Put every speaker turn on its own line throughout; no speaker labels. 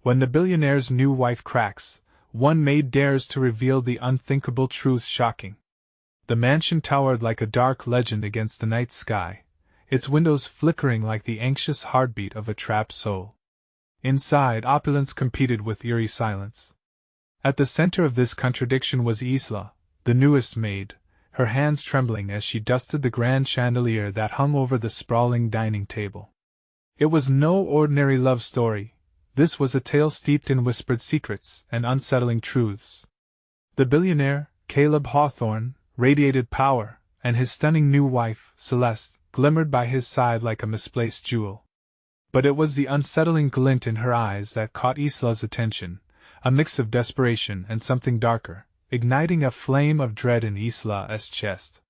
When the billionaire's new wife cracks, one maid dares to reveal the unthinkable truth. Shocking. The mansion towered like a dark legend against the night sky, its windows flickering like the anxious heartbeat of a trapped soul. Inside, opulence competed with eerie silence. At the center of this contradiction was Isla, the newest maid, her hands trembling as she dusted the grand chandelier that hung over the sprawling dining table. It was no ordinary love story. This was a tale steeped in whispered secrets and unsettling truths. The billionaire, Caleb Hawthorne, radiated power, and his stunning new wife, Celeste, glimmered by his side like a misplaced jewel. But it was the unsettling glint in her eyes that caught Isla's attention, a mix of desperation and something darker, igniting a flame of dread in Isla's chest.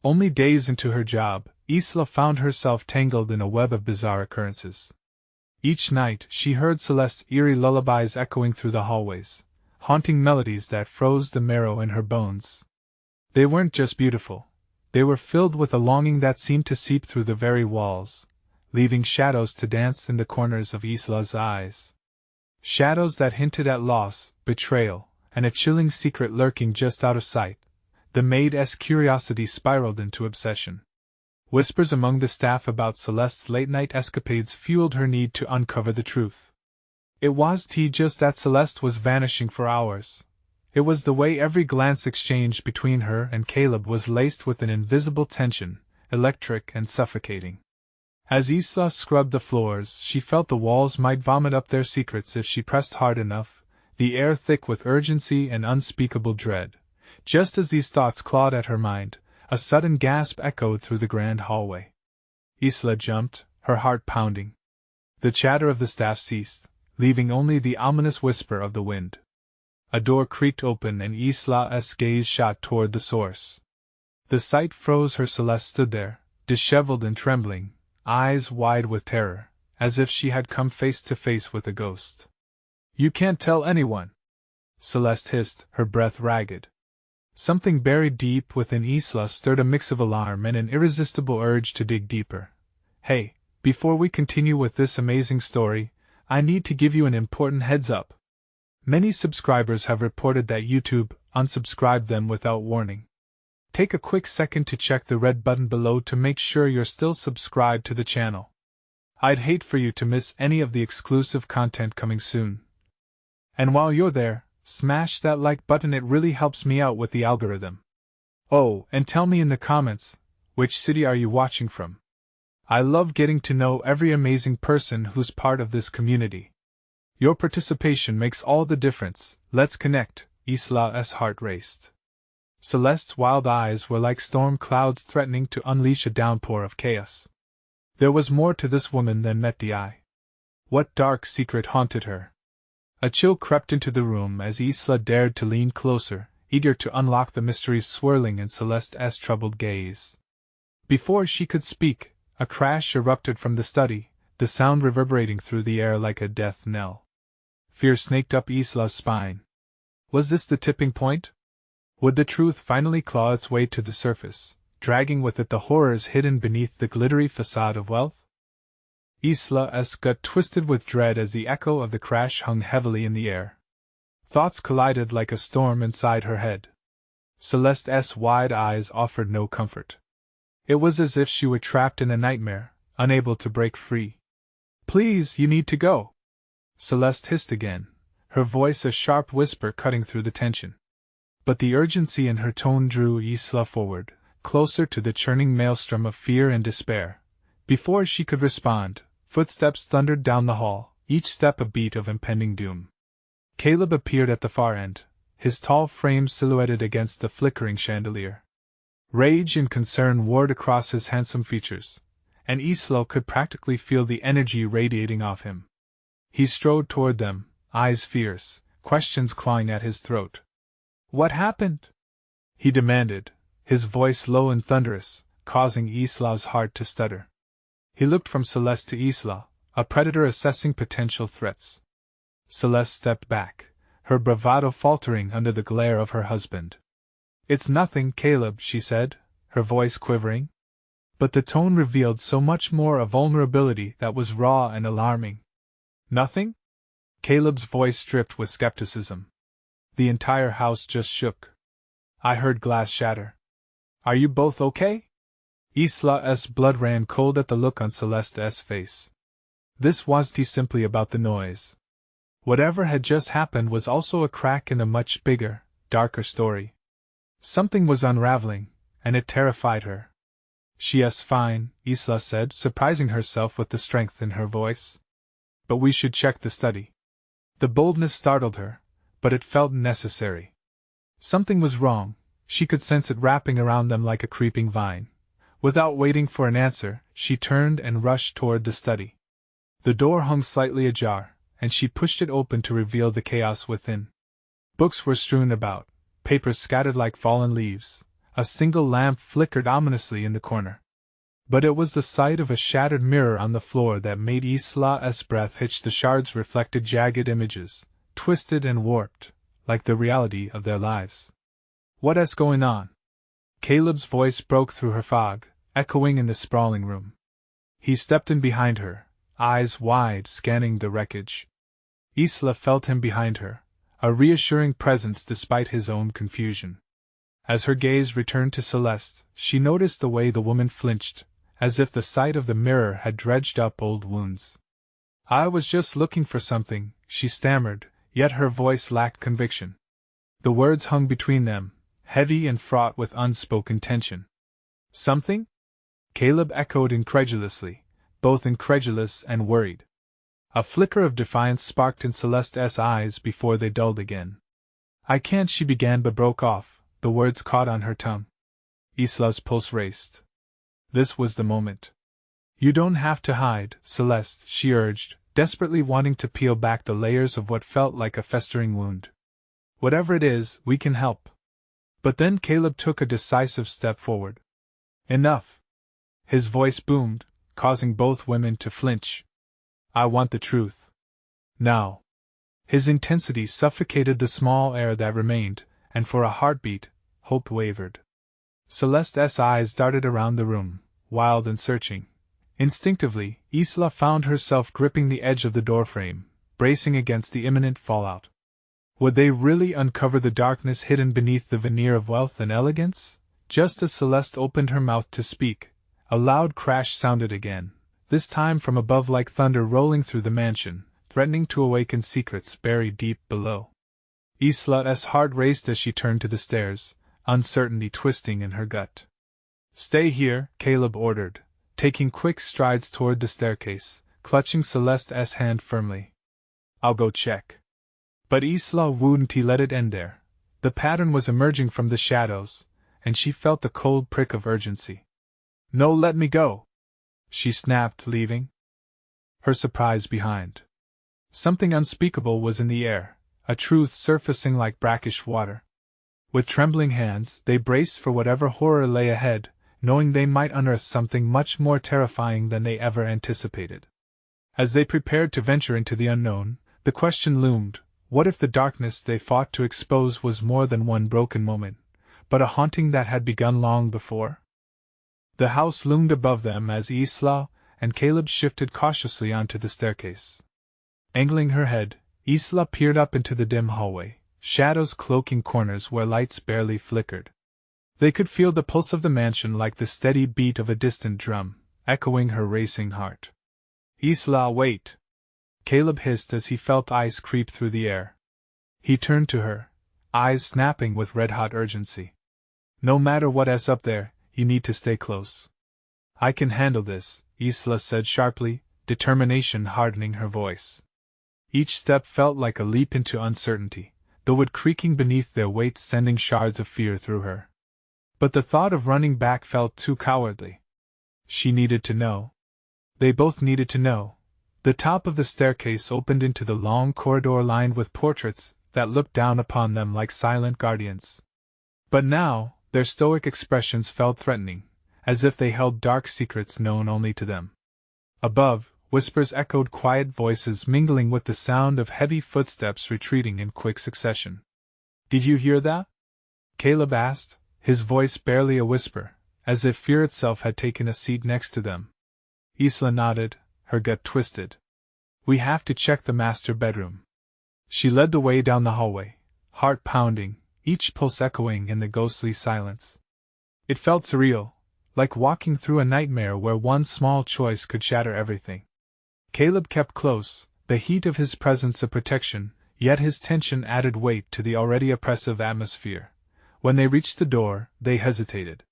Only days into her job, Isla found herself tangled in a web of bizarre occurrences. Each night she heard Celeste's eerie lullabies echoing through the hallways, haunting melodies that froze the marrow in her bones. They weren't just beautiful, they were filled with a longing that seemed to seep through the very walls, leaving shadows to dance in the corners of Isla's eyes. Shadows that hinted at loss, betrayal, and a chilling secret lurking just out of sight. The maid's curiosity spiraled into obsession. Whispers among the staff about Celeste's late-night escapades fueled her need to uncover the truth. It wasn't just that Celeste was vanishing for hours. It was the way every glance exchanged between her and Caleb was laced with an invisible tension, electric and suffocating. As Isla scrubbed the floors, she felt the walls might vomit up their secrets if she pressed hard enough, the air thick with urgency and unspeakable dread. Just as these thoughts clawed at her mind, a sudden gasp echoed through the grand hallway. Isla jumped, her heart pounding. The chatter of the staff ceased, leaving only the ominous whisper of the wind. A door creaked open and Isla's gaze shot toward the source. The sight froze her. Celeste stood there, disheveled and trembling, eyes wide with terror, as if she had come face to face with a ghost. "You can't tell anyone!" Celeste hissed, her breath ragged. Something buried deep within Isla stirred a mix of alarm and an irresistible urge to dig deeper. "Hey, before we continue with this amazing story, I need to give you an important heads up. Many subscribers have reported that YouTube unsubscribed them without warning. Take a quick second to check the red button below to make sure you're still subscribed to the channel. I'd hate for you to miss any of the exclusive content coming soon. And while you're there, smash that like button, it really helps me out with the algorithm. Oh, and tell me in the comments, which city are you watching from? I love getting to know every amazing person who's part of this community. Your participation makes all the difference. Let's connect." Isla's heart raced. Celeste's wild eyes were like storm clouds threatening to unleash a downpour of chaos. There was more to this woman than met the eye. What dark secret haunted her? A chill crept into the room as Isla dared to lean closer, eager to unlock the mysteries swirling in Celeste's troubled gaze. Before she could speak, a crash erupted from the study, the sound reverberating through the air like a death knell. Fear snaked up Isla's spine. Was this the tipping point? Would the truth finally claw its way to the surface, dragging with it the horrors hidden beneath the glittery facade of wealth? Isla's gut twisted with dread as the echo of the crash hung heavily in the air. Thoughts collided like a storm inside her head. Celeste's wide eyes offered no comfort. It was as if she were trapped in a nightmare, unable to break free. "Please, you need to go," Celeste hissed again, her voice a sharp whisper cutting through the tension. But the urgency in her tone drew Isla forward, closer to the churning maelstrom of fear and despair. Before she could respond, footsteps thundered down the hall, each step a beat of impending doom. Caleb appeared at the far end, his tall frame silhouetted against the flickering chandelier. Rage and concern warred across his handsome features, and Isla could practically feel the energy radiating off him. He strode toward them, eyes fierce, questions clawing at his throat. "What happened?" he demanded, his voice low and thunderous, causing Isla's heart to stutter. He looked from Celeste to Isla, a predator assessing potential threats. Celeste stepped back, her bravado faltering under the glare of her husband. "It's nothing, Caleb," she said, her voice quivering. But the tone revealed so much more, a vulnerability that was raw and alarming. "Nothing?" Caleb's voice dripped with skepticism. The entire house just shook. I heard glass shatter. Are you both okay? Isla's blood ran cold at the look on Celeste's face. This wasn't simply about the noise. Whatever had just happened was also a crack in a much bigger, darker story. Something was unraveling, and it terrified her. She's fine, Isla said, surprising herself with the strength in her voice. But we should check the study. The boldness startled her, but it felt necessary. Something was wrong, she could sense it wrapping around them like a creeping vine. Without waiting for an answer, she turned and rushed toward the study. The door hung slightly ajar, and she pushed it open to reveal the chaos within. Books were strewn about, papers scattered like fallen leaves. A single lamp flickered ominously in the corner. But it was the sight of a shattered mirror on the floor that made Isla's breath hitch. The shards reflected jagged images, twisted and warped, like the reality of their lives. What's going on? Caleb's voice broke through her fog, echoing in the sprawling room. He stepped in behind her, eyes wide, scanning the wreckage. Isla felt him behind her, a reassuring presence despite his own confusion. As her gaze returned to Celeste, she noticed the way the woman flinched, as if the sight of the mirror had dredged up old wounds. I was just looking for something, she stammered, yet her voice lacked conviction. The words hung between them, heavy and fraught with unspoken tension. Something? Caleb echoed incredulously, both incredulous and worried. A flicker of defiance sparked in Celeste's eyes before they dulled again. I can't, she began but broke off. The words caught on her tongue. Isla's pulse raced. This was the moment. You don't have to hide, Celeste, she urged, desperately wanting to peel back the layers of what felt like a festering wound. Whatever it is, we can help. But then Caleb took a decisive step forward. Enough! His voice boomed, causing both women to flinch. I want the truth. Now. His intensity suffocated the small air that remained, and for a heartbeat, hope wavered. Celeste's eyes darted around the room, wild and searching. Instinctively, Isla found herself gripping the edge of the doorframe, bracing against the imminent fallout. Would they really uncover the darkness hidden beneath the veneer of wealth and elegance? Just as Celeste opened her mouth to speak, a loud crash sounded again, this time from above like thunder rolling through the mansion, threatening to awaken secrets buried deep below. Isla's heart raced as she turned to the stairs, uncertainty twisting in her gut. Stay here, Caleb ordered, taking quick strides toward the staircase, clutching Celeste's hand firmly. I'll go check. But Isla wouldn't let it end there. The pattern was emerging from the shadows, and she felt the cold prick of urgency. No, let me go! She snapped, leaving her surprise behind. Something unspeakable was in the air, a truth surfacing like brackish water. With trembling hands, they braced for whatever horror lay ahead, knowing they might unearth something much more terrifying than they ever anticipated. As they prepared to venture into the unknown, the question loomed, what if the darkness they fought to expose was more than one broken moment, but a haunting that had begun long before? The house loomed above them as Isla and Caleb shifted cautiously onto the staircase. Angling her head, Isla peered up into the dim hallway, shadows cloaking corners where lights barely flickered. They could feel the pulse of the mansion like the steady beat of a distant drum, echoing her racing heart. Isla, wait! Caleb hissed as he felt ice creep through the air. He turned to her, eyes snapping with red-hot urgency. No matter what's up there, you need to stay close. I can handle this, Isla said sharply, determination hardening her voice. Each step felt like a leap into uncertainty, the wood creaking beneath their weight sending shards of fear through her. But the thought of running back felt too cowardly. She needed to know. They both needed to know. The top of the staircase opened into the long corridor lined with portraits that looked down upon them like silent guardians. But now, their stoic expressions felt threatening, as if they held dark secrets known only to them. Above, whispers echoed, quiet voices mingling with the sound of heavy footsteps retreating in quick succession. Did you hear that? Caleb asked, his voice barely a whisper, as if fear itself had taken a seat next to them. Isla nodded, her gut twisted. We have to check the master bedroom, She led the way down the hallway, heart pounding, each pulse echoing in the ghostly silence. It felt surreal, like walking through a nightmare where one small choice could shatter everything. Caleb kept close, the heat of his presence a protection, yet his tension added weight to the already oppressive atmosphere. When they reached the door, they hesitated.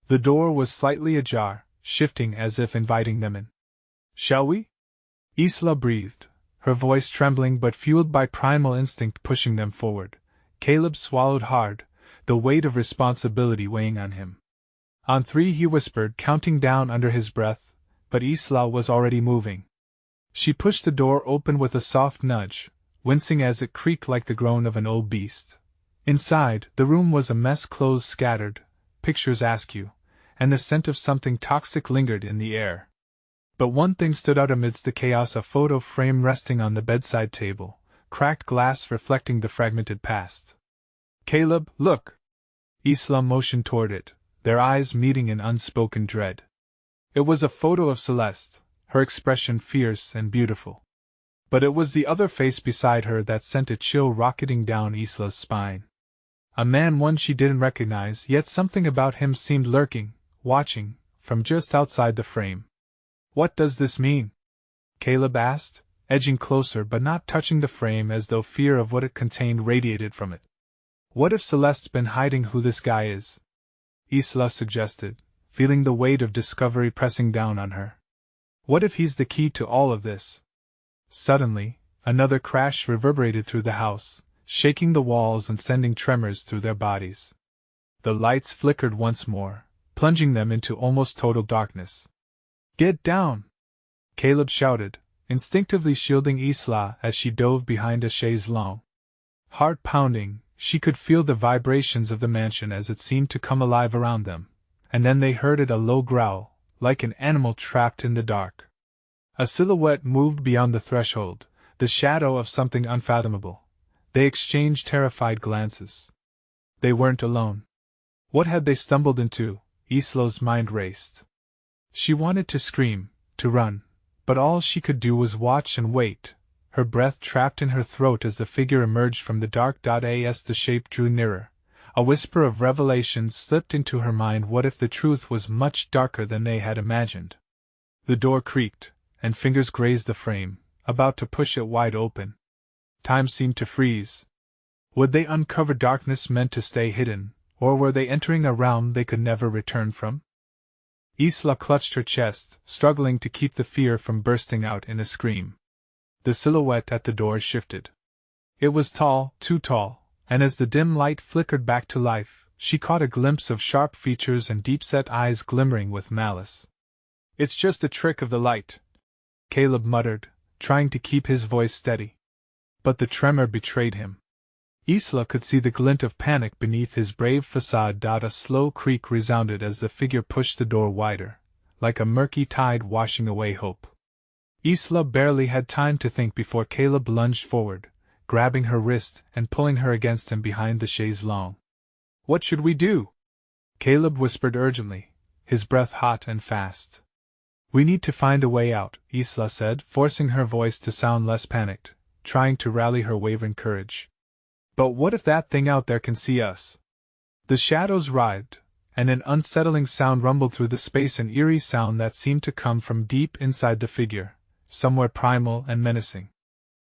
The door was slightly ajar, shifting as if inviting them in. "Shall we?" Isla breathed, her voice trembling but fueled by primal instinct pushing them forward. Caleb swallowed hard, the weight of responsibility weighing on him. "On 3," he whispered, counting down under his breath, but Isla was already moving. She pushed the door open with a soft nudge, wincing as it creaked like the groan of an old beast. Inside, the room was a mess, clothes scattered, pictures askew, and the scent of something toxic lingered in the air. But one thing stood out amidst the chaos: a photo frame resting on the bedside table, cracked glass reflecting the fragmented past. "Caleb, look!" Isla motioned toward it, their eyes meeting in unspoken dread. It was a photo of Celeste, her expression fierce and beautiful. But it was the other face beside her that sent a chill rocketing down Isla's spine. A man, one she didn't recognize, yet something about him seemed lurking, watching, from just outside the frame. "What does this mean?" Caleb asked, edging closer but not touching the frame as though fear of what it contained radiated from it. "What if Celeste's been hiding who this guy is?" Isla suggested, feeling the weight of discovery pressing down on her. "What if he's the key to all of this?" Suddenly, another crash reverberated through the house, shaking the walls and sending tremors through their bodies. The lights flickered once more, plunging them into almost total darkness. "Get down!" Caleb shouted, instinctively shielding Isla as she dove behind a chaise longue. Heart pounding, she could feel the vibrations of the mansion as it seemed to come alive around them, and then they heard it, a low growl, like an animal trapped in the dark. A silhouette moved beyond the threshold, the shadow of something unfathomable. They exchanged terrified glances. They weren't alone. What had they stumbled into? Isla's mind raced. She wanted to scream, to run, but all she could do was watch and wait, her breath trapped in her throat as the figure emerged from the dark. As the shape drew nearer, a whisper of revelation slipped into her mind. What if the truth was much darker than they had imagined? The door creaked, and fingers grazed the frame, about to push it wide open. Time seemed to freeze. Would they uncover darkness meant to stay hidden, or were they entering a realm they could never return from? Isla clutched her chest, struggling to keep the fear from bursting out in a scream. The silhouette at the door shifted. It was tall, too tall, and as the dim light flickered back to life, she caught a glimpse of sharp features and deep-set eyes glimmering with malice. "It's just a trick of the light," Caleb muttered, trying to keep his voice steady. But the tremor betrayed him. Isla could see the glint of panic beneath his brave facade. A slow creak resounded as the figure pushed the door wider, like a murky tide washing away hope. Isla barely had time to think before Caleb lunged forward, grabbing her wrist and pulling her against him behind the chaise longue. "What should we do?" Caleb whispered urgently, his breath hot and fast. "We need to find a way out," Isla said, forcing her voice to sound less panicked, trying to rally her wavering courage. "But what if that thing out there can see us?" The shadows writhed, and an unsettling sound rumbled through the space, an eerie sound that seemed to come from deep inside the figure, somewhere primal and menacing.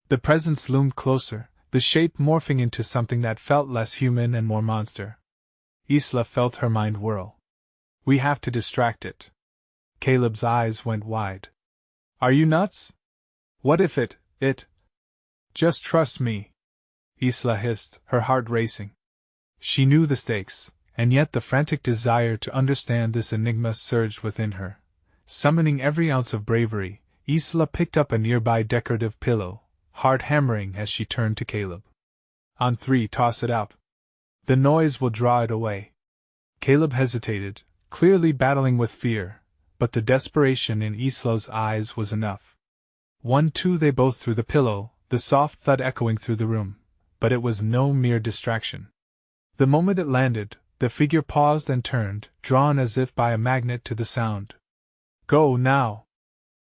The presence loomed closer, the shape morphing into something that felt less human and more monster. Isla felt her mind whirl. "We have to distract it." Caleb's eyes went wide. "Are you nuts? What if it... Just trust me," Isla hissed, her heart racing. She knew the stakes, and yet the frantic desire to understand this enigma surged within her. Summoning every ounce of bravery, Isla picked up a nearby decorative pillow, heart hammering as she turned to Caleb. "On 3, toss it out. The noise will draw it away." Caleb hesitated, clearly battling with fear, but the desperation in Isla's eyes was enough. 1, 2, they both threw the pillow, the soft thud echoing through the room. But it was no mere distraction. The moment it landed, the figure paused and turned, drawn as if by a magnet to the sound. "Go now!"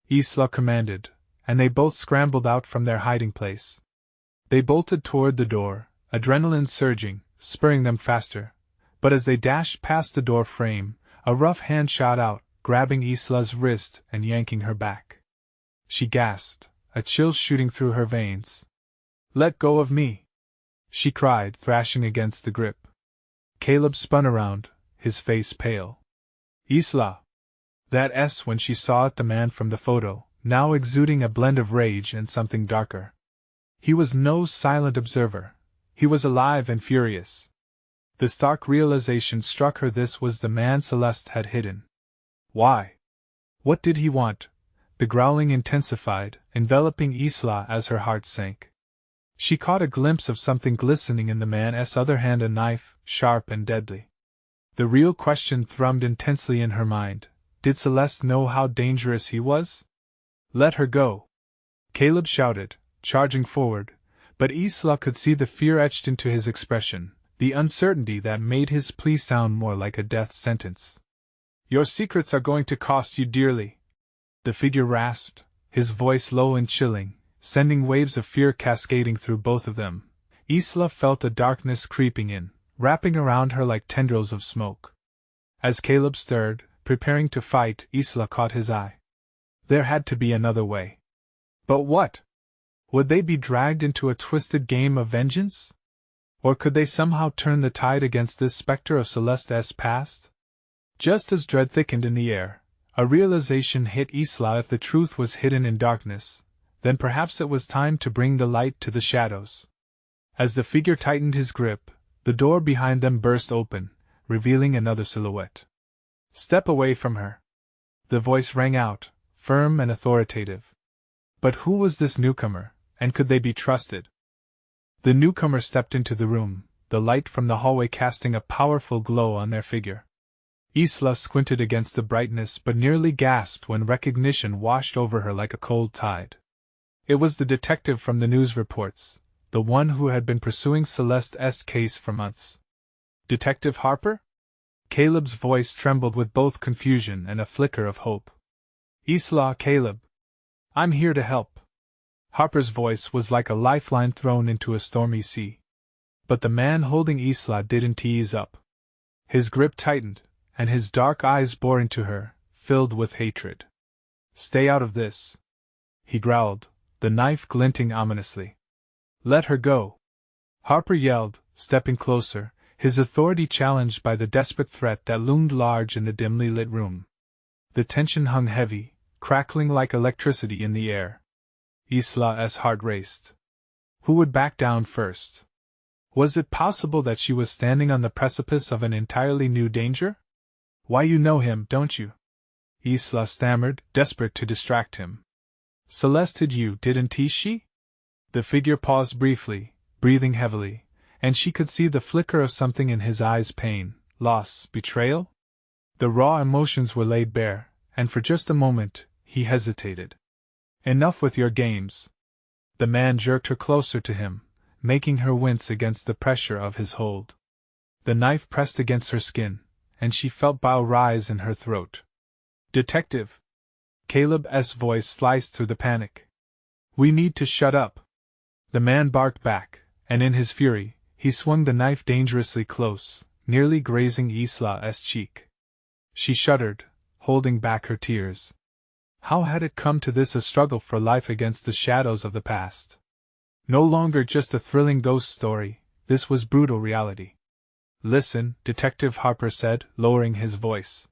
Isla commanded, and they both scrambled out from their hiding place. They bolted toward the door, adrenaline surging, spurring them faster. But as they dashed past the door frame, a rough hand shot out, grabbing Isla's wrist and yanking her back. She gasped, a chill shooting through her veins. "Let go of me!" she cried, thrashing against the grip. Caleb spun around, his face pale. "Isla!" That S when she saw it, the man from the photo, now exuding a blend of rage and something darker. He was no silent observer. He was alive and furious. The stark realization struck her: this was the man Celeste had hidden. Why? What did he want? The growling intensified, enveloping Isla as her heart sank. She caught a glimpse of something glistening in the man's other hand, a knife, sharp and deadly. The real question thrummed intensely in her mind: did Celeste know how dangerous he was? "Let her go!" Caleb shouted, charging forward, but Isla could see the fear etched into his expression, the uncertainty that made his plea sound more like a death sentence. "Your secrets are going to cost you dearly," the figure rasped, his voice low and chilling, sending waves of fear cascading through both of them. Isla felt a darkness creeping in, wrapping around her like tendrils of smoke. As Caleb stirred, preparing to fight, Isla caught his eye. There had to be another way. But what? Would they be dragged into a twisted game of vengeance? Or could they somehow turn the tide against this specter of Celeste's past? Just as dread thickened in the air, a realization hit Isla: if the truth was hidden in darkness, then perhaps it was time to bring the light to the shadows. As the figure tightened his grip, the door behind them burst open, revealing another silhouette. "Step away from her!" The voice rang out, firm and authoritative. But who was this newcomer, and could they be trusted? The newcomer stepped into the room, the light from the hallway casting a powerful glow on their figure. Isla squinted against the brightness but nearly gasped when recognition washed over her like a cold tide. It was the detective from the news reports, the one who had been pursuing Celeste's case for months. "Detective Harper?" Caleb's voice trembled with both confusion and a flicker of hope. "Isla, Caleb. I'm here to help." Harper's voice was like a lifeline thrown into a stormy sea. But the man holding Isla didn't ease up. His grip tightened, and his dark eyes bore into her, filled with hatred. "Stay out of this," he growled, the knife glinting ominously. "Let her go," Harper yelled, stepping closer, his authority challenged by the desperate threat that loomed large in the dimly lit room. The tension hung heavy, crackling like electricity in the air. Isla's heart raced. Who would back down first? Was it possible that she was standing on the precipice of an entirely new danger? "Why, you know him, don't you?" Isla stammered, desperate to distract him. "Celeste hid you, didn't she?" The figure paused briefly, breathing heavily, and she could see the flicker of something in his eyes: pain, loss, betrayal. The raw emotions were laid bare, and for just a moment, he hesitated. "Enough with your games." The man jerked her closer to him, making her wince against the pressure of his hold. The knife pressed against her skin, and she felt bile rise in her throat. "Detective!" Caleb's voice sliced through the panic. "We need to shut up." The man barked back, and in his fury, he swung the knife dangerously close, nearly grazing Isla's cheek. She shuddered, holding back her tears. How had it come to this? A struggle for life against the shadows of the past. No longer just a thrilling ghost story, this was brutal reality. "Listen," Detective Harper said, lowering his voice.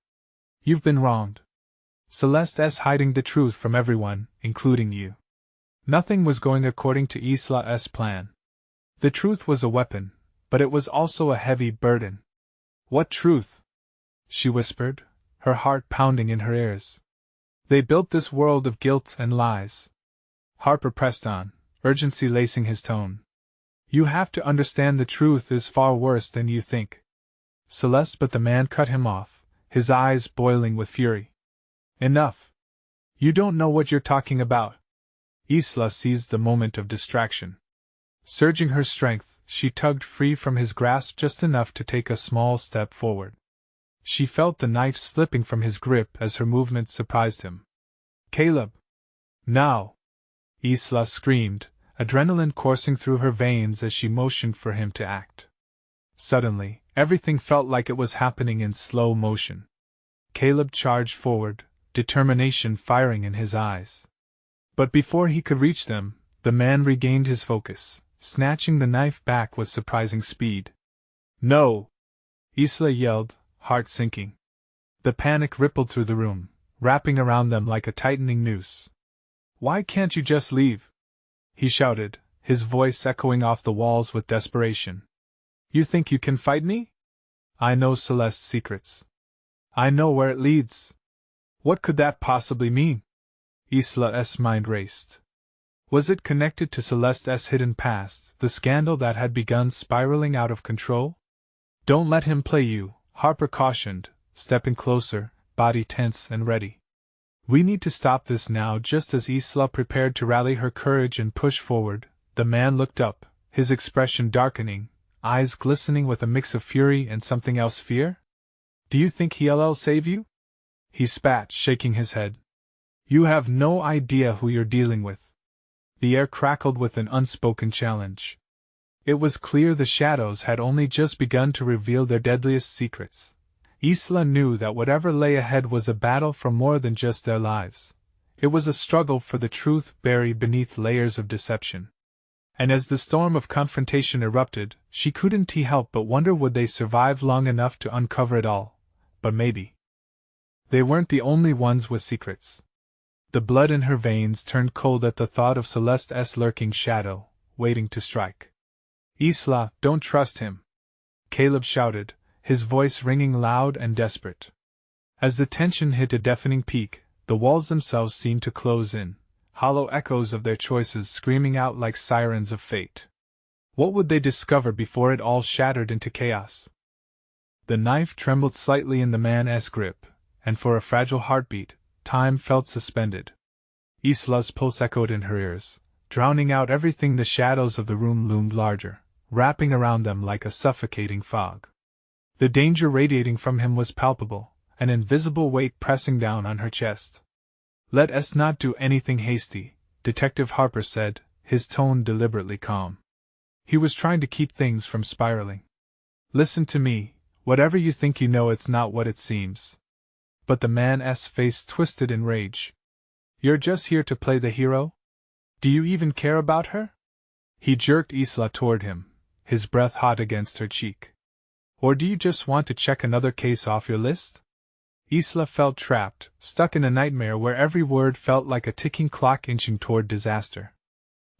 "You've been wronged. Celeste's hiding the truth from everyone, including you. Nothing was going according to Isla's plan. The truth was a weapon, but it was also a heavy burden." "What truth?" she whispered, her heart pounding in her ears. "They built this world of guilt and lies." Harper pressed on, urgency lacing his tone. "You have to understand the truth is far worse than you think." Celeste, but the man cut him off, his eyes boiling with fury. "Enough. You don't know what you're talking about." Isla seized the moment of distraction. Surging her strength, she tugged free from his grasp just enough to take a small step forward. She felt the knife slipping from his grip as her movement surprised him. "Caleb!" "Now!" Isla screamed, adrenaline coursing through her veins as she motioned for him to act. Suddenly, everything felt like it was happening in slow motion. Caleb charged forward, determination firing in his eyes. But before he could reach them, the man regained his focus, snatching the knife back with surprising speed. "No!" Isla yelled, heart sinking. The panic rippled through the room, wrapping around them like a tightening noose. "Why can't you just leave?" he shouted, his voice echoing off the walls with desperation. "You think you can fight me? I know Celeste's secrets. I know where it leads." What could that possibly mean? Isla's mind raced. Was it connected to Celeste's hidden past, the scandal that had begun spiraling out of control? "Don't let him play you," Harper cautioned, stepping closer, body tense and ready. "We need to stop this now." Just as Isla prepared to rally her courage and push forward, the man looked up, his expression darkening, eyes glistening with a mix of fury and something else, fear. "Do you think he'll save you?" he spat, shaking his head. "You have no idea who you're dealing with." The air crackled with an unspoken challenge. It was clear the shadows had only just begun to reveal their deadliest secrets. Isla knew that whatever lay ahead was a battle for more than just their lives. It was a struggle for the truth buried beneath layers of deception. And as the storm of confrontation erupted, she couldn't help but wonder, would they survive long enough to uncover it all? But maybe. They weren't the only ones with secrets. The blood in her veins turned cold at the thought of Celeste's lurking shadow, waiting to strike. "Isla, don't trust him!" Caleb shouted, his voice ringing loud and desperate. As the tension hit a deafening peak, the walls themselves seemed to close in, hollow echoes of their choices screaming out like sirens of fate. What would they discover before it all shattered into chaos? The knife trembled slightly in the man's grip, and for a fragile heartbeat, time felt suspended. Isla's pulse echoed in her ears, drowning out everything. The shadows of the room loomed larger, wrapping around them like a suffocating fog. The danger radiating from him was palpable, an invisible weight pressing down on her chest. "Let us not do anything hasty," Detective Harper said, his tone deliberately calm. He was trying to keep things from spiraling. "Listen to me, whatever you think you know, it's not what it seems." But the man's face twisted in rage. "You're just here to play the hero? Do you even care about her?" He jerked Isla toward him, his breath hot against her cheek. "Or do you just want to check another case off your list?" Isla felt trapped, stuck in a nightmare where every word felt like a ticking clock inching toward disaster.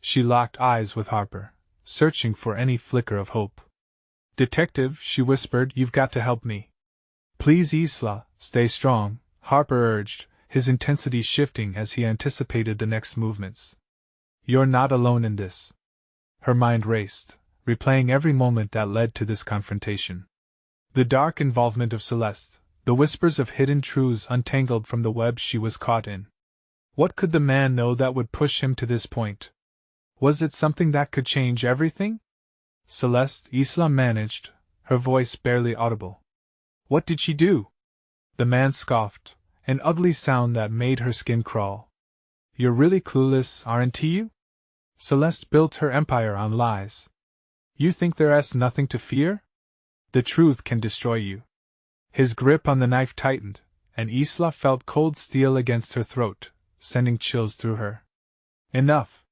She locked eyes with Harper, searching for any flicker of hope. "Detective," she whispered, "you've got to help me." "Please, Isla, stay strong," Harper urged, his intensity shifting as he anticipated the next movements. "You're not alone in this." Her mind raced, replaying every moment that led to this confrontation. The dark involvement of Celeste, the whispers of hidden truths untangled from the web she was caught in. What could the man know that would push him to this point? Was it something that could change everything? "Celeste," Isla managed, her voice barely audible. "What did she do?" The man scoffed, an ugly sound that made her skin crawl. "You're really clueless, aren't you? Celeste built her empire on lies. You think there's nothing to fear? The truth can destroy you." His grip on the knife tightened, and Isla felt cold steel against her throat, sending chills through her. "Enough!"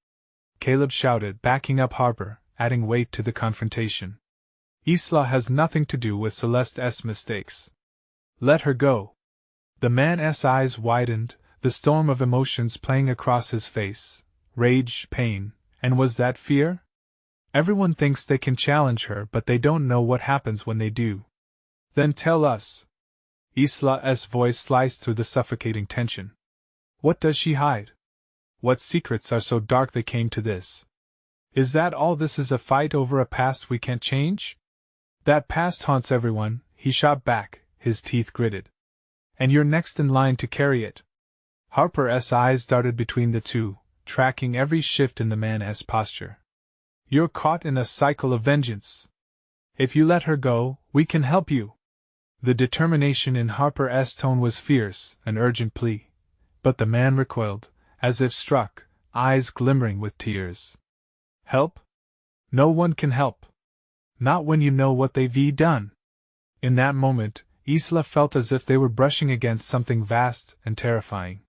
Caleb shouted, backing up Harper, adding weight to the confrontation. "Isla has nothing to do with Celeste's mistakes. Let her go." The man's eyes widened, the storm of emotions playing across his face: rage, pain, and was that fear? Everyone thinks they can challenge her, but they don't know what happens when they do. "Then tell us." Isla's voice sliced through the suffocating tension. "What does she hide? What secrets are so dark they came to this? Is that all this is, a fight over a past we can't change?" "That past haunts everyone," he shot back, his teeth gritted. "And you're next in line to carry it." Harper's eyes darted between the two, tracking every shift in the man's posture. "You're caught in a cycle of vengeance. If you let her go, we can help you." The determination in Harper's tone was fierce, an urgent plea. But the man recoiled, as if struck, eyes glimmering with tears. Help? No one can help. Not when you know what they've done. In that moment, Isla felt as if they were brushing against something vast and terrifying.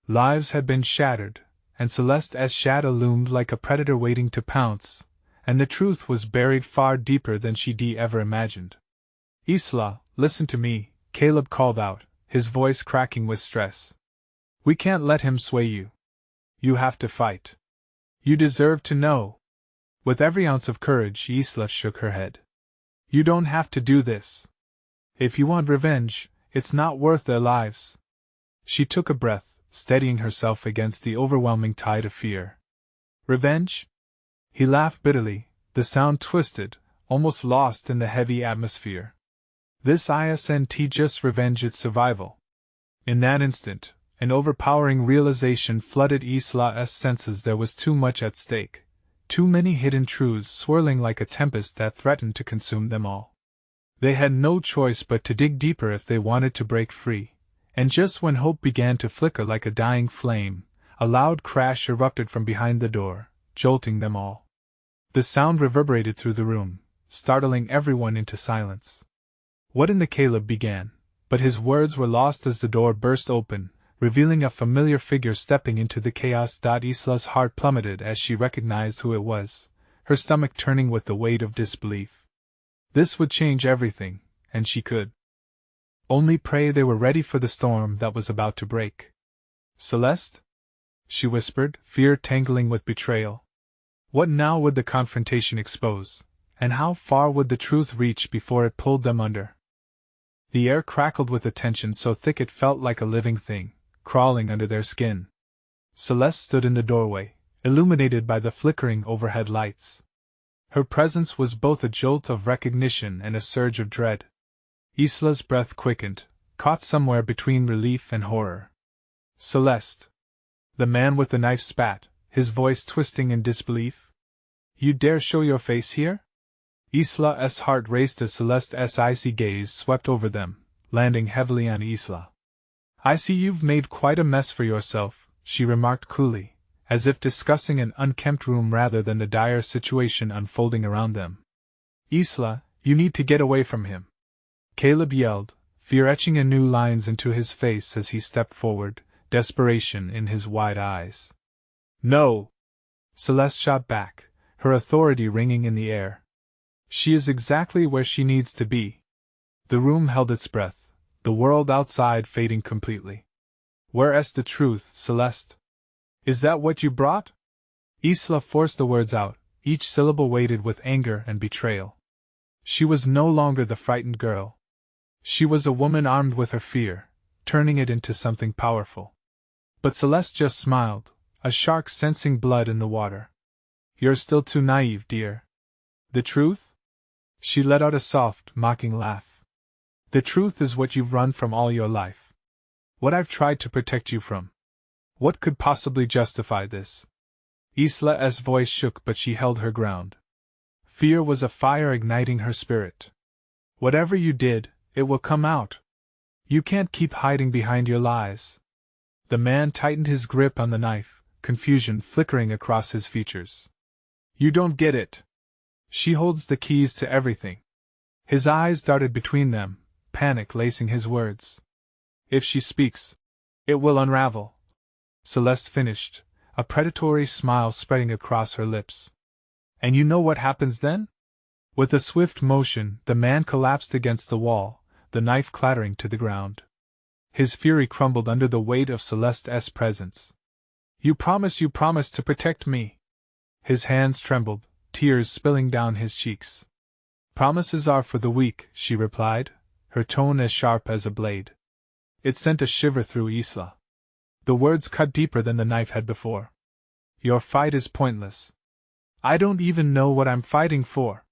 Lives had been shattered, and Celeste's shadow loomed like a predator waiting to pounce, and the truth was buried far deeper than she'd ever imagined. Isla, listen to me, Caleb called out, his voice cracking with stress. We can't let him sway you. You have to fight. You deserve to know. With every ounce of courage, Isla shook her head. You don't have to do this. If you want revenge, it's not worth their lives. She took a breath, steadying herself against the overwhelming tide of fear. Revenge? He laughed bitterly, the sound twisted, almost lost in the heavy atmosphere. This isn't just revenge, it's survival. In that instant, an overpowering realization flooded Isla's senses. There was too much at stake, too many hidden truths swirling like a tempest that threatened to consume them all. They had no choice but to dig deeper if they wanted to break free, and just when hope began to flicker like a dying flame, a loud crash erupted from behind the door, jolting them all. The sound reverberated through the room, startling everyone into silence. What in the Caleb began, but his words were lost as the door burst open, revealing a familiar figure stepping into the chaos. Isla's heart plummeted as she recognized who it was, her stomach turning with the weight of disbelief. This would change everything, and she could only pray they were ready for the storm that was about to break. Celeste? She whispered, fear tangling with betrayal. What now would the confrontation expose, and how far would the truth reach before it pulled them under? The air crackled with a tension so thick it felt like a living thing, crawling under their skin. Celeste stood in the doorway, illuminated by the flickering overhead lights. Her presence was both a jolt of recognition and a surge of dread. Isla's breath quickened, caught somewhere between relief and horror. Celeste. The man with the knife spat, his voice twisting in disbelief. You dare show your face here? Isla's heart raced as Celeste's icy gaze swept over them, landing heavily on Isla. I see you've made quite a mess for yourself, she remarked coolly, as if discussing an unkempt room rather than the dire situation unfolding around them. Isla, you need to get away from him. Caleb yelled, fear etching anew lines into his face as he stepped forward, desperation in his wide eyes. No! Celeste shot back, her authority ringing in the air. She is exactly where she needs to be. The room held its breath, the world outside fading completely. Where's the truth, Celeste? Is that what you brought? Isla forced the words out, each syllable weighted with anger and betrayal. She was no longer the frightened girl. She was a woman armed with her fear, turning it into something powerful. But Celeste just smiled, a shark sensing blood in the water. You're still too naive, dear. The truth? She let out a soft, mocking laugh. The truth is what you've run from all your life. What I've tried to protect you from. What could possibly justify this? Isla's voice shook, but she held her ground. Fear was a fire igniting her spirit. Whatever you did, it will come out. You can't keep hiding behind your lies. The man tightened his grip on the knife, confusion flickering across his features. You don't get it. She holds the keys to everything. His eyes darted between them, panic lacing his words. If she speaks, it will unravel. Celeste finished, a predatory smile spreading across her lips. And you know what happens then? With a swift motion, the man collapsed against the wall, the knife clattering to the ground. His fury crumbled under the weight of Celeste's presence. You promised to protect me. His hands trembled, tears spilling down his cheeks. Promises are for the weak, she replied, her tone as sharp as a blade. It sent a shiver through Isla. The words cut deeper than the knife had before. Your fight is pointless. I don't even know what I'm fighting for.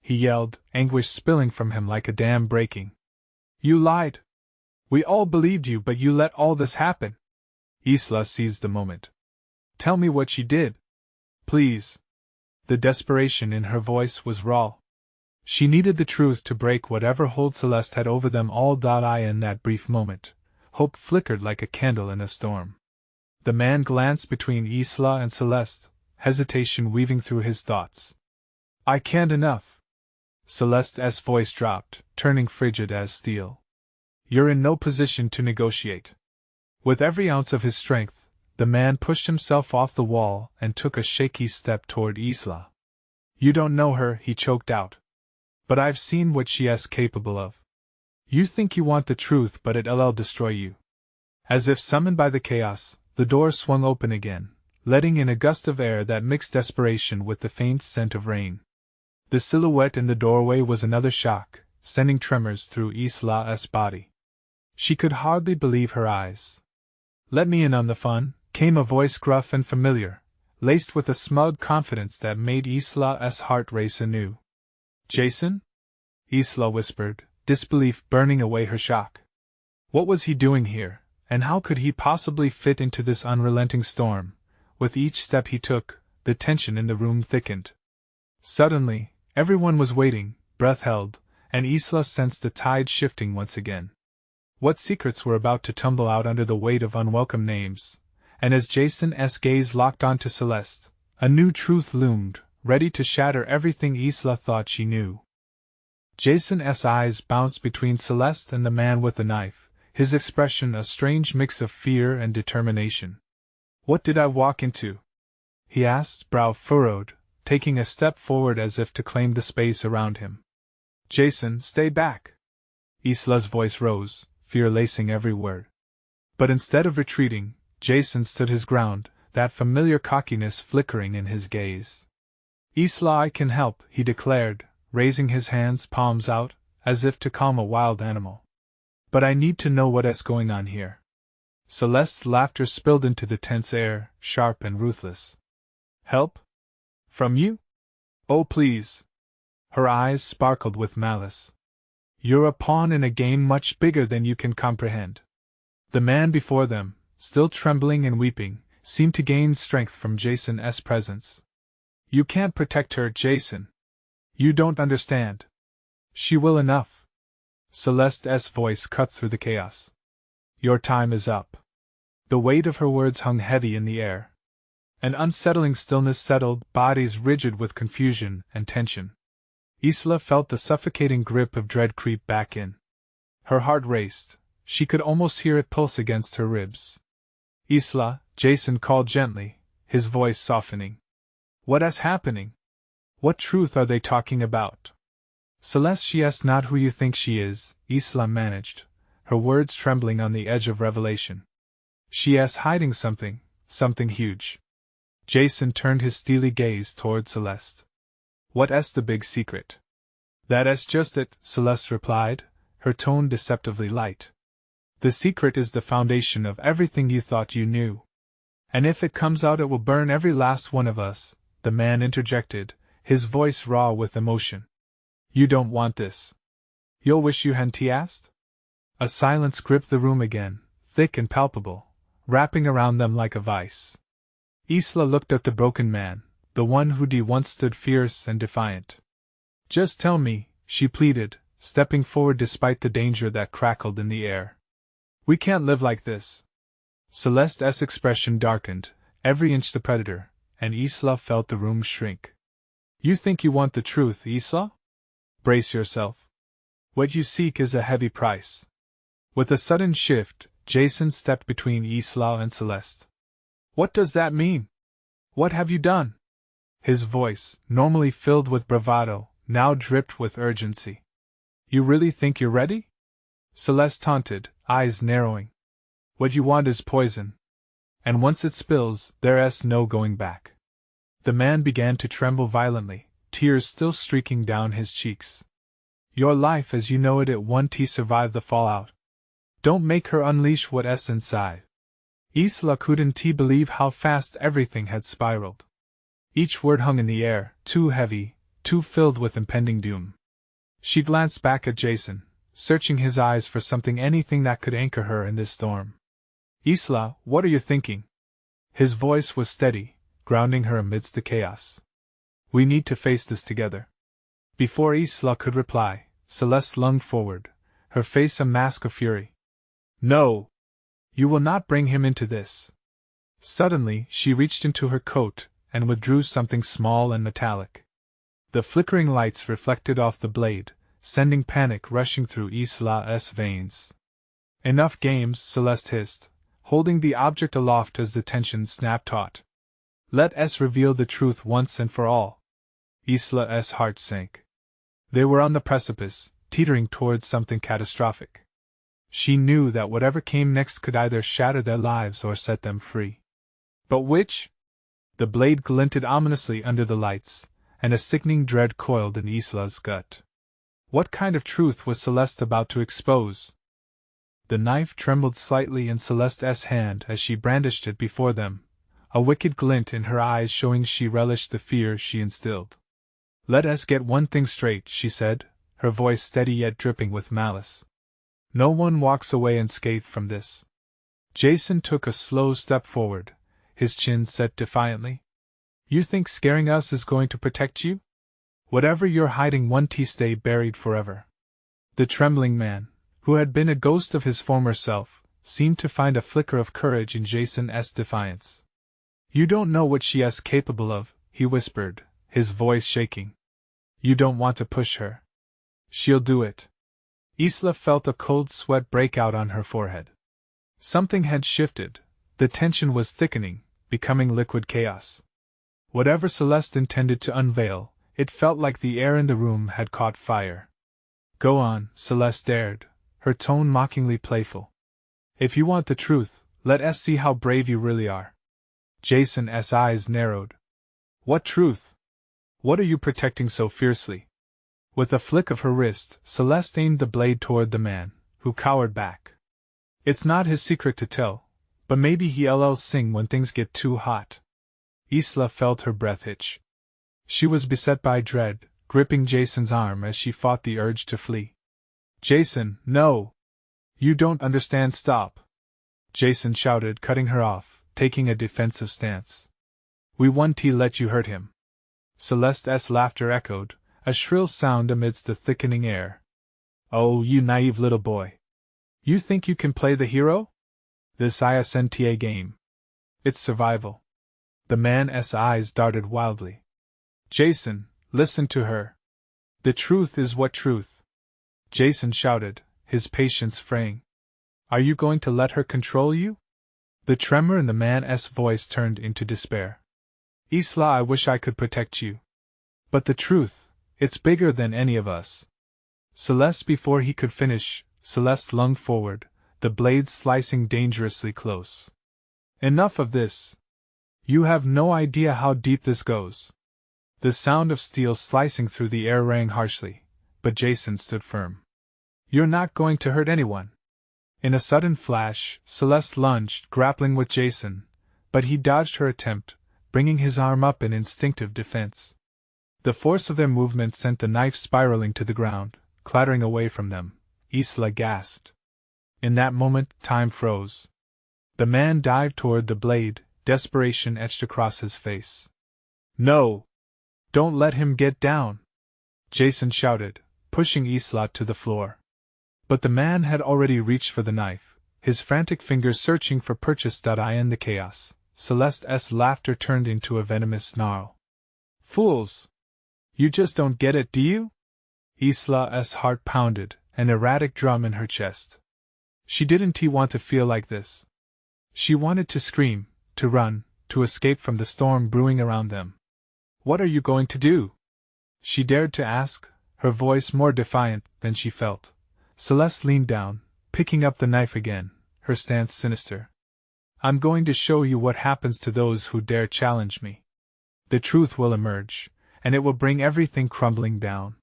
He yelled, anguish spilling from him like a dam breaking. You lied. We all believed you, but you let all this happen. Isla seized the moment. Tell me what she did. Please. The desperation in her voice was raw. She needed the truth to break whatever hold Celeste had over them all. In that brief moment, hope flickered like a candle in a storm. The man glanced between Isla and Celeste, hesitation weaving through his thoughts. I can't enough. Celeste's voice dropped, turning frigid as steel. You're in no position to negotiate. With every ounce of his strength, the man pushed himself off the wall and took a shaky step toward Isla. You don't know her, he choked out. But I've seen what she is capable of. You think you want the truth, but it'll destroy you. As if summoned by the chaos, the door swung open again, letting in a gust of air that mixed desperation with the faint scent of rain. The silhouette in the doorway was another shock, sending tremors through Isla's body. She could hardly believe her eyes. Let me in on the fun, came a voice gruff and familiar, laced with a smug confidence that made Isla's heart race anew. Jason? Isla whispered, disbelief burning away her shock. What was he doing here, and how could he possibly fit into this unrelenting storm? With each step he took, the tension in the room thickened. Suddenly, everyone was waiting, breath held, and Isla sensed the tide shifting once again. What secrets were about to tumble out under the weight of unwelcome names? And as Jason's gaze locked onto Celeste, a new truth loomed, ready to shatter everything Isla thought she knew. Jason's eyes bounced between Celeste and the man with the knife, his expression a strange mix of fear and determination. What did I walk into? He asked, brow furrowed, taking a step forward as if to claim the space around him. Jason, stay back! Isla's voice rose, fear lacing every word. But instead of retreating, Jason stood his ground, that familiar cockiness flickering in his gaze. Isla, I can help, he declared, raising his hands, palms out, as if to calm a wild animal. But I need to know what's going on here. Celeste's laughter spilled into the tense air, sharp and ruthless. Help? From you? Oh, please. Her eyes sparkled with malice. You're a pawn in a game much bigger than you can comprehend. The man before them, still trembling and weeping, seemed to gain strength from Jason's presence. You can't protect her, Jason. You don't understand. She will enough. Celeste's voice cut through the chaos. Your time is up. The weight of her words hung heavy in the air. An unsettling stillness settled, bodies rigid with confusion and tension. Isla felt the suffocating grip of dread creep back in. Her heart raced, she could almost hear it pulse against her ribs. Isla, Jason called gently, his voice softening. What is happening? What truth are they talking about? Celeste, she is not who you think she is, Isla managed, her words trembling on the edge of revelation. She is hiding something, something huge. Jason turned his steely gaze toward Celeste. What is the big secret? That is just it, Celeste replied, her tone deceptively light. The secret is the foundation of everything you thought you knew. And if it comes out, it will burn every last one of us, the man interjected, his voice raw with emotion. You don't want this. You'll wish you hadn't, he asked? A silence gripped the room again, thick and palpable, wrapping around them like a vice. Isla looked at the broken man, the one who once stood fierce and defiant. Just tell me, she pleaded, stepping forward despite the danger that crackled in the air. We can't live like this. Celeste's expression darkened, every inch the predator, and Isla felt the room shrink. You think you want the truth, Isla? Brace yourself. What you seek is a heavy price. With a sudden shift, Jason stepped between Isla and Celeste. What does that mean? What have you done? His voice, normally filled with bravado, now dripped with urgency. You really think you're ready? Celeste taunted, eyes narrowing. What you want is poison. And once it spills, there's no going back. The man began to tremble violently, tears still streaking down his cheeks. Your life as you know it won't survive the fallout. Don't make her unleash what's inside. Isla couldn't believe how fast everything had spiraled. Each word hung in the air, too heavy, too filled with impending doom. She glanced back at Jason, searching his eyes for anything that could anchor her in this storm. Isla, what are you thinking? His voice was steady, grounding her amidst the chaos. We need to face this together. Before Isla could reply, Celeste lunged forward, her face a mask of fury. No! You will not bring him into this. Suddenly, she reached into her coat, and withdrew something small and metallic. The flickering lights reflected off the blade, sending panic rushing through Isla's veins. Enough games, Celeste hissed, holding the object aloft as the tension snapped taut. Let us reveal the truth once and for all. Isla's heart sank. They were on the precipice, teetering towards something catastrophic. She knew that whatever came next could either shatter their lives or set them free. But which? The blade glinted ominously under the lights, and a sickening dread coiled in Isla's gut. What kind of truth was Celeste about to expose? The knife trembled slightly in Celeste's hand as she brandished it before them, a wicked glint in her eyes showing she relished the fear she instilled. Let us get one thing straight, she said, her voice steady yet dripping with malice. No one walks away unscathed from this. Jason took a slow step forward, his chin set defiantly. You think scaring us is going to protect you? Whatever you're hiding won't stay buried forever. The trembling man, who had been a ghost of his former self, seemed to find a flicker of courage in Jason's defiance. You don't know what she is capable of, he whispered, his voice shaking. You don't want to push her. She'll do it. Isla felt a cold sweat break out on her forehead. Something had shifted. The tension was thickening, becoming liquid chaos. Whatever Celeste intended to unveil, it felt like the air in the room had caught fire. Go on, Celeste dared, her tone mockingly playful. If you want the truth, let us see how brave you really are. Jason's eyes narrowed. What truth? What are you protecting so fiercely? With a flick of her wrist, Celeste aimed the blade toward the man, who cowered back. It's not his secret to tell, but maybe he'll sing when things get too hot. Isla felt her breath hitch. She was beset by dread, gripping Jason's arm as she fought the urge to flee. Jason, no! You don't understand, stop! Jason shouted, cutting her off, taking a defensive stance. We won't let you hurt him. Celeste's laughter echoed, a shrill sound amidst the thickening air. Oh, you naive little boy. You think you can play the hero? This isn't a game. It's survival. The man's eyes darted wildly. Jason, listen to her. The truth is what truth? Jason shouted, his patience fraying. Are you going to let her control you? The tremor in the man's voice turned into despair. Isla, I wish I could protect you. But the truth, it's bigger than any of us. Celeste, before he could finish, Celeste lunged forward, the blade slicing dangerously close. Enough of this. You have no idea how deep this goes. The sound of steel slicing through the air rang harshly, but Jason stood firm. You're not going to hurt anyone. In a sudden flash, Celeste lunged, grappling with Jason, but he dodged her attempt, bringing his arm up in instinctive defense. The force of their movement sent the knife spiraling to the ground, clattering away from them. Isla gasped. In that moment, time froze. The man dived toward the blade, desperation etched across his face. No! Don't let him get down! Jason shouted, pushing Isla to the floor. But the man had already reached for the knife, his frantic fingers searching for purchase. In the chaos, Celeste's laughter turned into a venomous snarl. Fools! You just don't get it, do you? Isla's heart pounded, an erratic drum in her chest. She didn't want to feel like this. She wanted to scream, to run, to escape from the storm brewing around them. What are you going to do? She dared to ask, her voice more defiant than she felt. Celeste leaned down, picking up the knife again, her stance sinister. I'm going to show you what happens to those who dare challenge me. The truth will emerge, and it will bring everything crumbling down.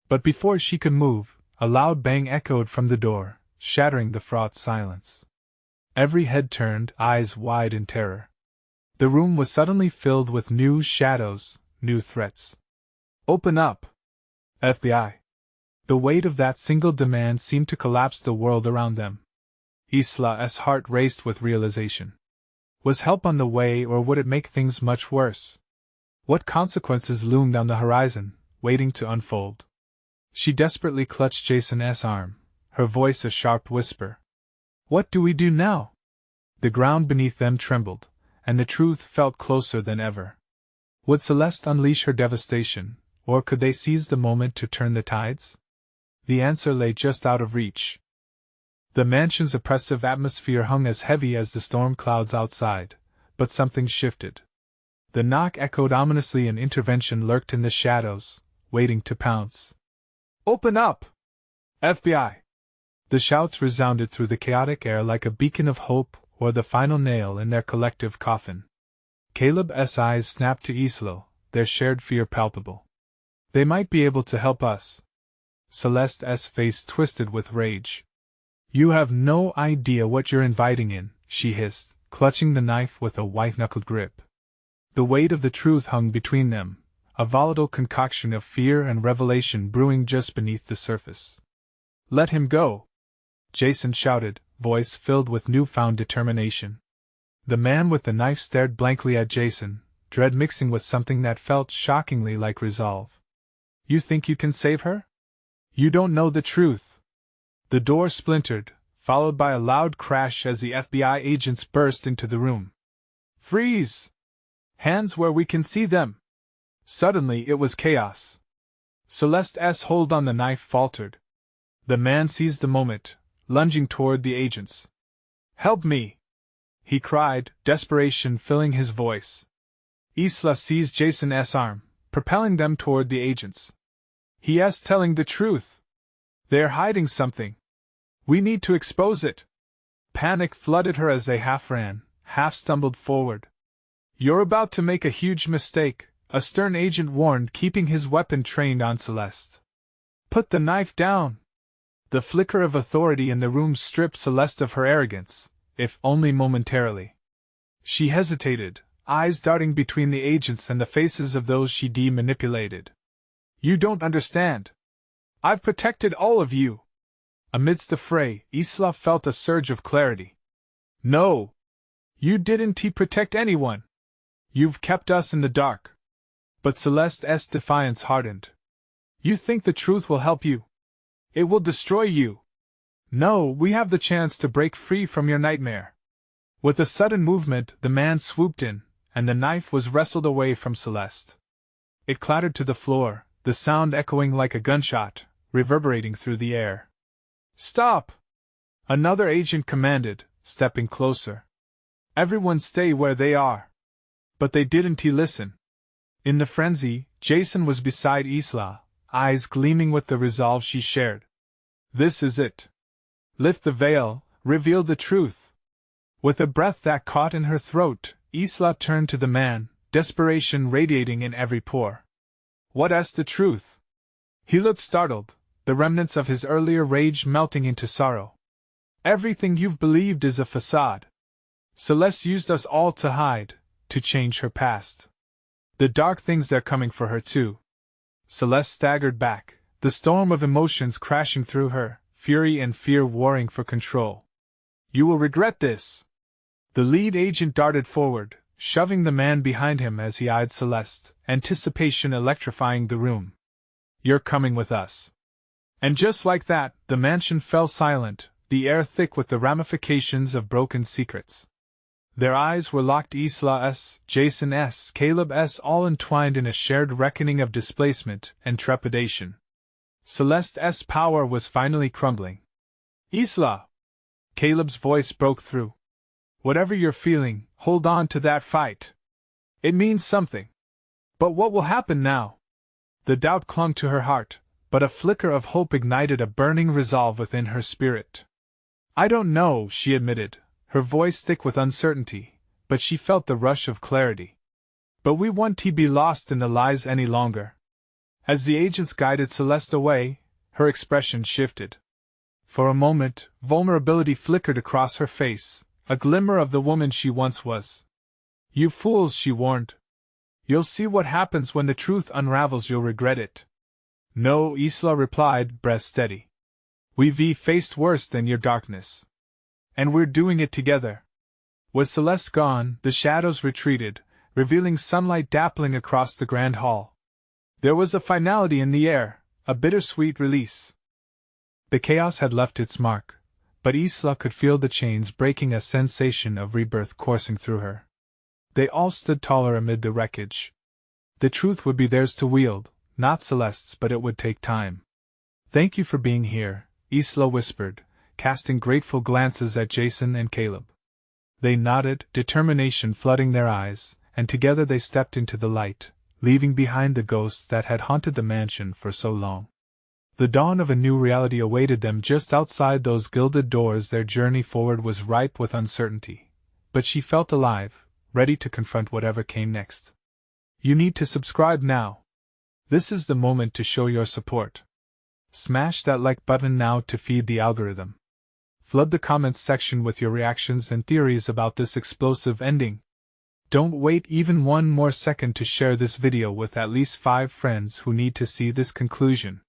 But before she could move, a loud bang echoed from the door, shattering the fraught silence. Every head turned, eyes wide in terror. The room was suddenly filled with new shadows, new threats. Open up! FBI! The weight of that single demand seemed to collapse the world around them. Isla's heart raced with realization. Was help on the way, or would it make things much worse? What consequences loomed on the horizon, waiting to unfold? She desperately clutched Jason's arm, her voice a sharp whisper. What do we do now? The ground beneath them trembled, and the truth felt closer than ever. Would Celeste unleash her devastation, or could they seize the moment to turn the tides? The answer lay just out of reach. The mansion's oppressive atmosphere hung as heavy as the storm clouds outside, but something shifted. The knock echoed ominously and intervention lurked in the shadows, waiting to pounce. "Open up! FBI!" The shouts resounded through the chaotic air like a beacon of hope or the final nail in their collective coffin. Caleb's eyes snapped to Isla, their shared fear palpable. "They might be able to help us." Celeste's face twisted with rage. "You have no idea what you're inviting in," she hissed, clutching the knife with a white-knuckled grip. The weight of the truth hung between them, a volatile concoction of fear and revelation brewing just beneath the surface. "Let him go!" Jason shouted, voice filled with newfound determination. The man with the knife stared blankly at Jason, dread mixing with something that felt shockingly like resolve. "You think you can save her? You don't know the truth." The door splintered, followed by a loud crash as the FBI agents burst into the room. "Freeze! Hands where we can see them!" Suddenly it was chaos. Celeste's hold on the knife faltered. The man seized the moment, lunging toward the agents. "Help me!" he cried, desperation filling his voice. Isla seized Jason's arm, propelling them toward the agents. "He is telling the truth! They're hiding something! We need to expose it!" Panic flooded her as they half ran, half stumbled forward. "You're about to make a huge mistake," a stern agent warned, keeping his weapon trained on Celeste. "Put the knife down!" The flicker of authority in the room stripped Celeste of her arrogance, if only momentarily. She hesitated, eyes darting between the agents and the faces of those she demanipulated. "You don't understand. I've protected all of you." Amidst the fray, Isla felt a surge of clarity. "No! You didn't protect anyone. You've kept us in the dark." But Celeste's defiance hardened. "You think the truth will help you? It will destroy you. No, we have the chance to break free from your nightmare." With a sudden movement, the man swooped in, and the knife was wrestled away from Celeste. It clattered to the floor, the sound echoing like a gunshot, reverberating through the air. "Stop!" another agent commanded, stepping closer. "Everyone stay where they are." But they didn't listen. In the frenzy, Jason was beside Isla, eyes gleaming with the resolve she shared. "This is it. Lift the veil, reveal the truth." With a breath that caught in her throat, Isla turned to the man, desperation radiating in every pore. "What's the truth?" He looked startled, the remnants of his earlier rage melting into sorrow. "Everything you've believed is a facade. Celeste used us all to hide, to change her past. The dark things they're coming for her too." Celeste staggered back, the storm of emotions crashing through her, fury and fear warring for control. "You will regret this." The lead agent darted forward, shoving the man behind him as he eyed Celeste, anticipation electrifying the room. "You're coming with us." And just like that, the mansion fell silent, the air thick with the ramifications of broken secrets. Their eyes were locked, Isla's, Jason's, Caleb's, all entwined in a shared reckoning of displacement and trepidation. Celeste's power was finally crumbling. "Isla!" Caleb's voice broke through. "Whatever you're feeling, hold on to that fight. It means something. But what will happen now?" The doubt clung to her heart, but a flicker of hope ignited a burning resolve within her spirit. "I don't know," she admitted, her voice thick with uncertainty, but she felt the rush of clarity. "But we won't be lost in the lies any longer." As the agents guided Celeste away, her expression shifted. For a moment, vulnerability flickered across her face, a glimmer of the woman she once was. "You fools," she warned. "You'll see what happens when the truth unravels, you'll regret it." "No," Isla replied, breath steady. "We've faced worse than your darkness. And we're doing it together." With Celeste gone, the shadows retreated, revealing sunlight dappling across the grand hall. There was a finality in the air, a bittersweet release. The chaos had left its mark, but Isla could feel the chains breaking, a sensation of rebirth coursing through her. They all stood taller amid the wreckage. The truth would be theirs to wield, not Celeste's, but it would take time. Thank you for being here, Isla whispered, casting grateful glances at Jason and Caleb. They nodded, determination flooding their eyes, and together they stepped into the light, leaving behind the ghosts that had haunted the mansion for so long. The dawn of a new reality awaited them just outside those gilded doors. Their journey forward was ripe with uncertainty, but she felt alive, ready to confront whatever came next. You need to subscribe now. This is the moment to show your support. Smash that like button now to feed the algorithm. Flood the comments section with your reactions and theories about this explosive ending. Don't wait even one more second to share this video with at least 5 friends who need to see this conclusion.